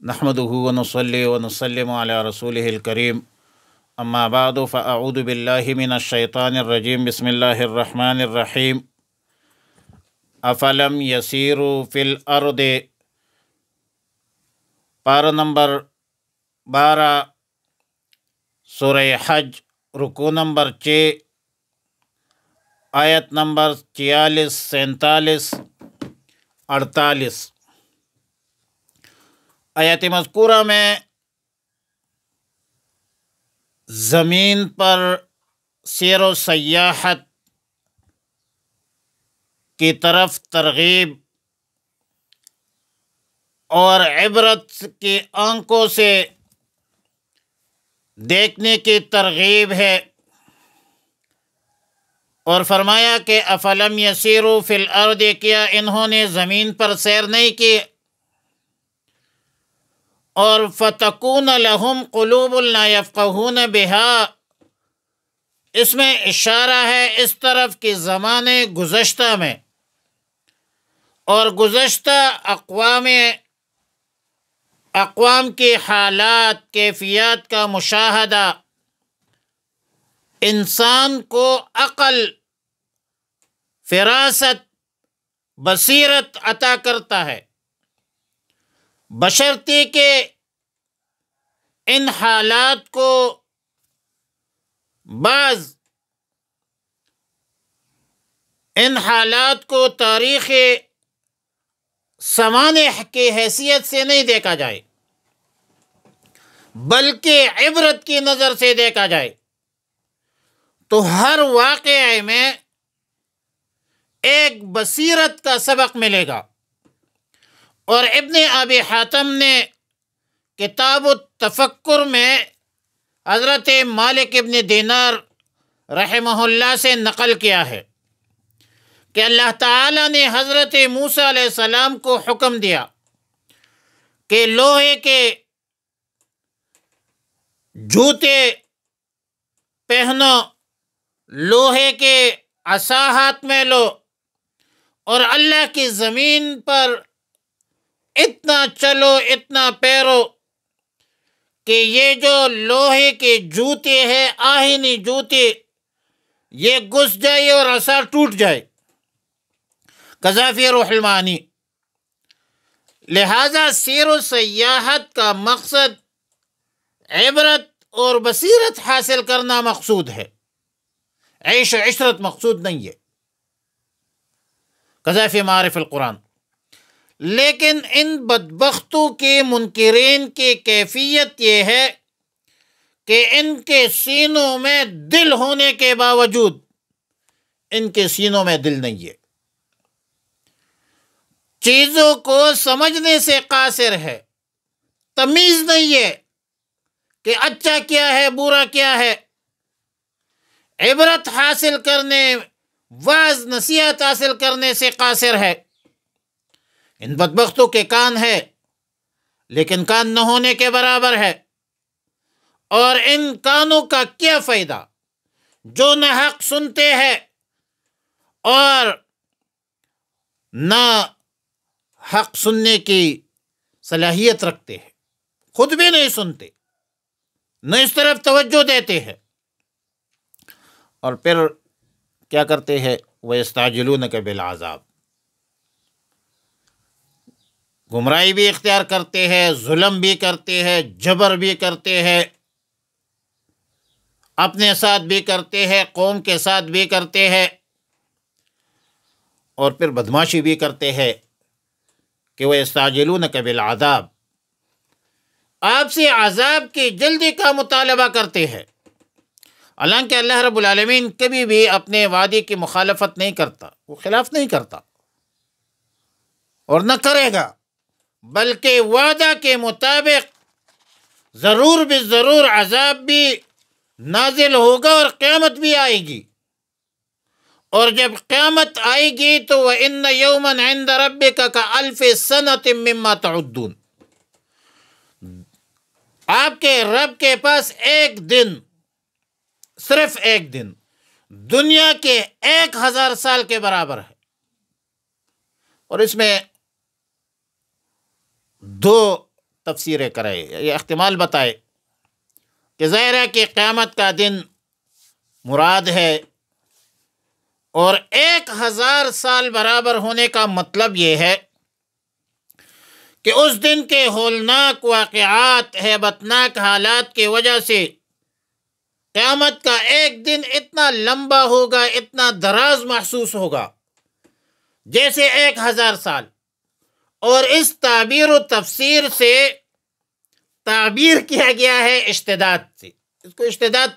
نحمده ونصلي ونسلم على رسوله الكريم اما بعد فاعوذ بالله من الشیطان الرجیم بسم اللہ الرحمن الرحیم افلم یسیروا فی الارض پارہ نمبر 12 سورہ حج رکوع نمبر 6 آیت نمبر 46 47 48 آیت مذکورہ میں زمین پر سیر و سیاحت کی طرف ترغیب اور عبرت کی آنکھوں سے دیکھنے کی ترغیب ہے، اور فرمایا کہ افلم یسیروا فی الارض، کیا انہوں نے زمین پر سیر نہیں کی، اور فتکون لہم قلوب لا یفقہون بہا، اس میں اشارہ ہے اس طرف کہ زمانے گزشتہ میں اور گزشتہ اقوام کے حالات کیفیات کا مشاہدہ انسان کو عقل، فراست، بصیرت عطا کرتا ہے، بشرطیکہ کہ ان حالات کو تاریخ سوانح کی حیثیت سے نہیں دیکھا جائے، بلکہ عبرت کی نظر سے دیکھا جائے، تو ہر واقعے میں ایک بصیرت کا سبق ملے گا۔ اور ابن ابی حاتم نے کتاب التفکر میں حضرت مالک ابن دینار رحمہ اللہ سے نقل کیا ہے کہ اللہ تعالیٰ نے حضرت موسیٰ علیہ السلام کو حکم دیا کہ لوہے کے جوتے پہنو، لوہے کے عصا ہاتھ میں لو، اور اللہ کی زمین پر اتنا چلو، اتنا پیرو کہ یہ جو لوہے کے جوتے ہیں، آہنی جوتے، یہ گھس جائے اور عصا ٹوٹ جائے۔ قذافی روح المعانی۔ لہذا سیر و سیاحت کا مقصد عبرت اور بصیرت حاصل کرنا مقصود ہے، عیش و عشرت مقصود نہیں ہے۔ قذافی معارف القرآن۔ لیکن ان بدبختوں کے منکرین کی کیفیت یہ ہے کہ ان کے سینوں میں دل ہونے کے باوجود ان کے سینوں میں دل نہیں ہے، چیزوں کو سمجھنے سے قاصر ہے، تمیز نہیں ہے کہ اچھا کیا ہے، برا کیا ہے، عبرت حاصل کرنے، واعظ نصیحت حاصل کرنے سے قاصر ہے۔ ان بدبختوں کے کان ہے لیکن کان نہ ہونے کے برابر ہے، اور ان کانوں کا کیا فائدہ جو نہ حق سنتے ہیں اور نہ حق سننے کی صلاحیت رکھتے ہیں، خود بھی نہیں سنتے، نہ اس طرف توجہ دیتے ہیں، اور پھر کیا کرتے ہیں؟ وَيَسْتَعْجِلُونَكَ بِالْعَذَابِ، گمراہی بھی اختیار کرتے ہیں، ظلم بھی کرتے ہیں، جبر بھی کرتے ہیں، اپنے ساتھ بھی کرتے ہیں، قوم کے ساتھ بھی کرتے ہیں، اور پھر بدماشی بھی کرتے ہیں کہ وَيَسْتَعْجِلُونَكَ بِالْعَذَابِ، آپ سے عذاب کی جلدی کا مطالبہ کرتے ہیں، حالانکہ اللہ رب العالمین کبھی بھی اپنے وعدے کی مخالفت نہیں کرتا، وہ خلاف نہیں کرتا اور نہ کرے گا، بلکہ وعدہ کے مطابق ضرور بالضرور عذاب بھی نازل ہوگا اور قیامت بھی آئے گی، اور جب قیامت آئے گی تو وَإِنَّ يَوْمًا عِنْدَ رَبِّكَ كَأَلْفِ سَنَةٍ مِّمَّا تَعُدُّونَ، آپ کے رب کے پاس ایک دن، صرف ایک دن، دنیا کے 1000 سال کے برابر ہے، اور اس میں دو تفسیریں کرے، یہ احتمال بتائے کہ ظاہر ہے کہ قیامت کا دن مراد ہے، اور 1000 سال برابر ہونے کا مطلب یہ ہے کہ اس دن کے ہولناک واقعات، ہیبتناک حالات کی وجہ سے قیامت کا ایک دن اتنا لمبا ہوگا، اتنا دراز محسوس ہوگا جیسے 1000 سال۔ اور اس تعبیر و تفسیر سے تعبیر کیا گیا ہے اشتداد سے، اس کو اشتداد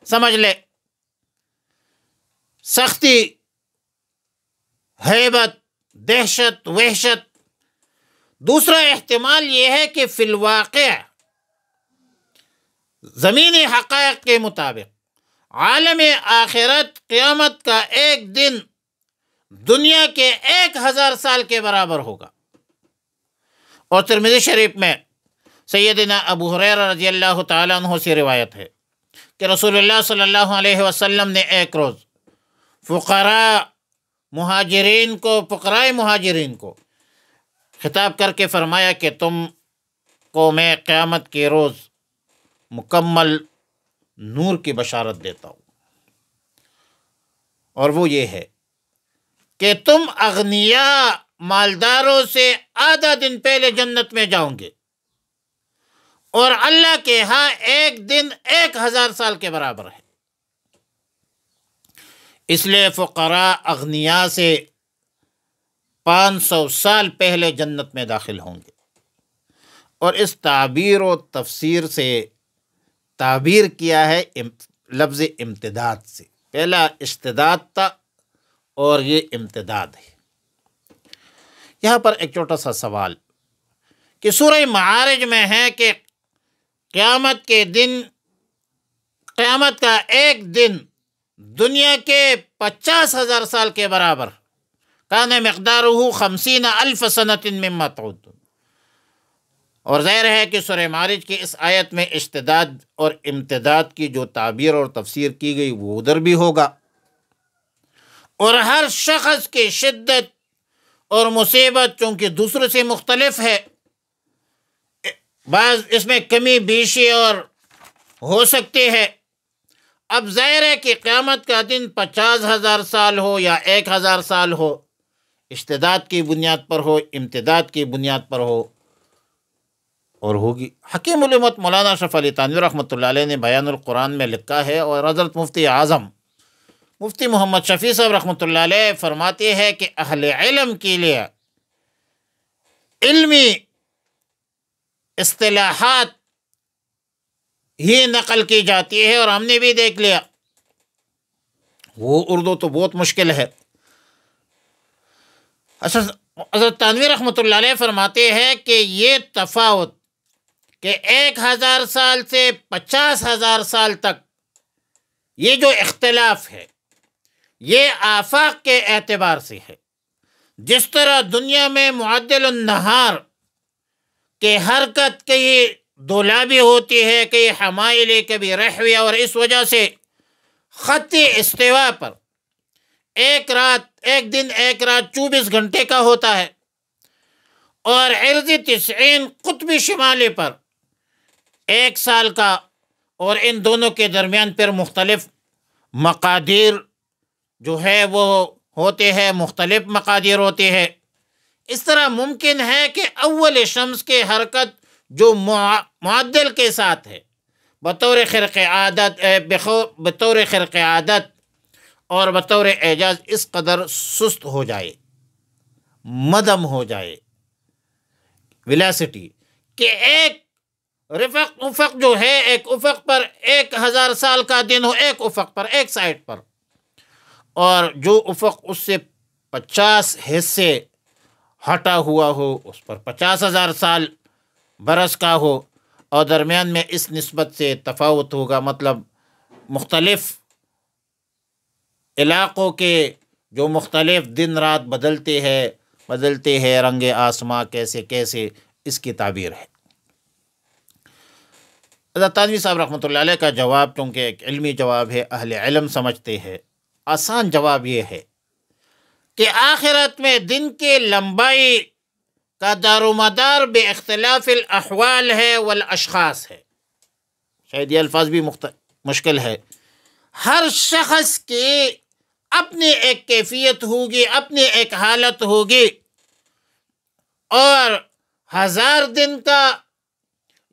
سمجھ لے، سختی، ہیبت، دہشت، وحشت۔ دوسرا احتمال یہ ہے کہ فی الواقع زمینی حقائق کے مطابق عالم آخرت قیامت کا ایک دن دنیا کے 1000 سال کے برابر ہوگا۔ اور ترمذی شریف میں سیدنا ابو ہریرہ رضی اللہ تعالیٰ عنہ سے روایت ہے کہ رسول اللہ صلی اللہ علیہ وسلم نے ایک روز فقراء مہاجرین کو خطاب کر کے فرمایا کہ تم کو میں قیامت کے روز مکمل نور کی بشارت دیتا ہوں، اور وہ یہ ہے کہ تم اغنیاء مالداروں سے آدھا دن پہلے جنت میں جاؤں گے، اور اللہ کے ہاں ایک دن 1000 سال کے برابر ہے۔ اس لیے فقراء اغنیاء سے 500 سال پہلے جنت میں داخل ہوں گے۔ اور اس تعبیر و تفسیر سے تعبیر کیا ہے لفظ امتداد سے، پہلا اشتداد تھا اور یہ امتداد ہے۔ یہاں پر ایک چھوٹا سا سوال کہ سورہ معارج میں ہے کہ قیامت کا ایک دن دنیا کے 50,000 سال کے برابر، کان مقدارہ 50,000 سنۃ مما تعدون۔ اور ظاہر ہے کہ سورہ معارج کی اس آیت میں اشتداد اور امتداد کی جو تعبیر اور تفسیر کی گئی وہ ادھر بھی ہوگا، اور ہر شخص کی شدت اور مصیبت چونکہ دوسرے سے مختلف ہے، بعض اس میں کمی بیشی اور ہو سکتی ہے۔ اب ظاہر ہے کہ قیامت کا دن 50,000 سال ہو یا 1000 سال ہو، اشتداد کی بنیاد پر ہو، امتداد کی بنیاد پر ہو، اور ہوگی۔ حکیم الامت مولانا اشرف علی تھانوی رحمۃ اللہ علیہ نے بیان القرآن میں لکھا ہے، اور حضرت مفتی اعظم مفتی محمد شفیع صاحب رحمۃ اللہ علیہ فرماتے ہیں کہ اہل علم کے لیے علمی اصطلاحات ہی نقل کی جاتی ہے، اور ہم نے بھی دیکھ لیا وہ اردو تو بہت مشکل ہے۔ حضرت تھانوی رحمۃ اللہ علیہ فرماتے ہیں کہ یہ تفاوت کہ 1000 سال سے 50,000 سال تک یہ جو اختلاف ہے یہ آفاق کے اعتبار سے ہے۔ جس طرح دنیا میں معدل النہار کہ حرکت کئی دولابی ہوتی ہے، کئی حمائلی، کبھی رحوی، اور اس وجہ سے خطی استوا پر ایک دن 24 گھنٹے کا ہوتا ہے، اور عرضی 90 قطبی شمالی پر 1 سال کا، اور ان دونوں کے درمیان پھر مختلف مقادیر جو ہے وہ ہوتے ہیں، مختلف مقادیر ہوتے ہیں۔ اس طرح ممکن ہے کہ اول شمس کی حرکت جو معدل کے ساتھ ہے بطور خرق عادت اور بطور اعجاز اس قدر سست ہو جائے، مدم ہو جائے، ویلاسٹی، کہ ایک افق جو ہے، ایک افق پر 1000 سال کا دن ہو، ایک افق پر، ایک سائڈ پر، اور جو افق اس سے 50 حصے ہٹا ہوا ہو اس پر 50,000 سال برس کا ہو، اور درمیان میں اس نسبت سے تفاوت ہوگا، مطلب مختلف علاقوں کے جو مختلف دن رات بدلتے ہیں، رنگ آسماں کیسے اس کی تعبیر ہے۔ حضرت تھانوی صاحب رحمۃ اللہ علیہ کا جواب چونکہ ایک علمی جواب ہے، اہل علم سمجھتے ہیں، آسان جواب یہ ہے کہ آخرت میں دن کی لمبائی کا دار و مدار بے اختلاف الاحوال ہے والاشخاص ہے. شاید یہ الفاظ بھی مشکل ہے. ہر شخص کی اپنی ایک کیفیت ہوگی، اپنی ایک حالت ہوگی، اور 1000 دن کا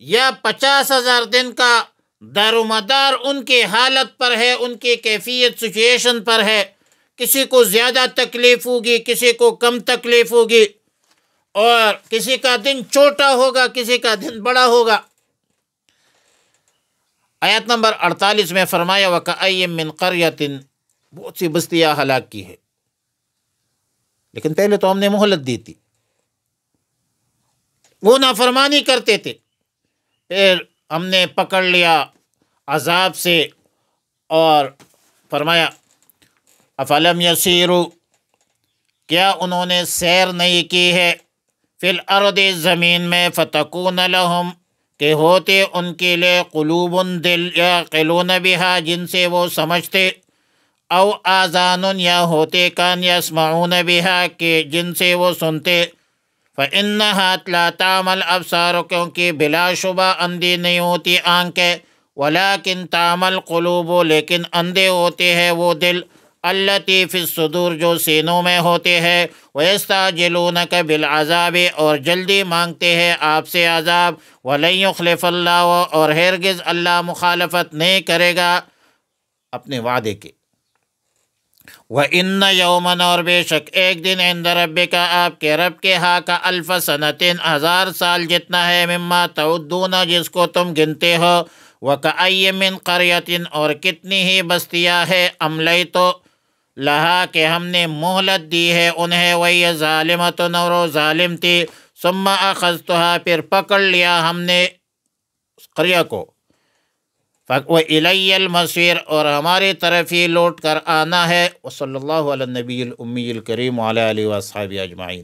یا 50,000 دن کا دار و مدار ان کی حالت پر ہے، ان کی کیفیت سچویشن پر ہے. کسی کو زیادہ تکلیف ہوگی، کسی کو کم تکلیف ہوگی، اور کسی کا دن چھوٹا ہوگا، کسی کا دن بڑا ہوگا. آیت نمبر 48 میں فرمایا وَكَأَيٍّ مِّن قَرْيَةٍ، بہت سی بستیاں ہلاک کی ہے، لیکن پہلے تو ہم نے مہلت دی تھی. وہ نافرمانی کرتے تھے، پھر ہم نے پکڑ لیا عذاب سے، اور فرمایا افلم یسیروا، کیا انہوں نے سیر نہیں کی ہے، فی الارض، زمین میں، فتکون لہم، کہ ہوتے ان کے لیے، قلوب، دل، یعقلون بہا، جن سے وہ سمجھتے، او آذان، یا ہوتے کان، یسمعون بہا، کہ جن سے وہ سنتے. فإنها لا تعمى الأبصار، کیونکہ بلا شبہ اندھی نہیں ہوتی آنکھیں، ولكن تعمى القلوب، لیکن اندھے ہوتے ہیں وہ دل، التي في الصدور، جو سینوں میں ہوتے ہیں. ويستعجلونك بالعذاب، اور جلدی مانگتے ہیں آپ سے عذاب. ولن يخلف اللہ، اور ہرگز اللہ مخالفت نہیں کرے گا اپنے وعدے کے. وَإِنَّ يَوْمًا، اور بے شک ایک دن، عند ربک، آپ کے رب کے ہاں، کا الف سنتٍ، 1000 سال جتنا ہے، مما تعدون، جس کو تم گنتے ہو. وَكَأَيٍّ مِّن قَرْيَةٍ، اور کتنی ہی بستیاں ہے، املیت لہا، کہ ہم نے مہلت دی ہے انہیں، وہی ظالمۃ، اور وہ ظالم تھی. ثم اخذتها، پھر پکڑ لیا ہم نے اس قریہ کو. وَإِلَيَّ الْمَصِيرُ، اور ہماری طرف ہی لوٹ کر آنا ہے. وصلی اللہ علی النبی الأمی الکریم وعلی آلہ وأصحابہ اجمعین.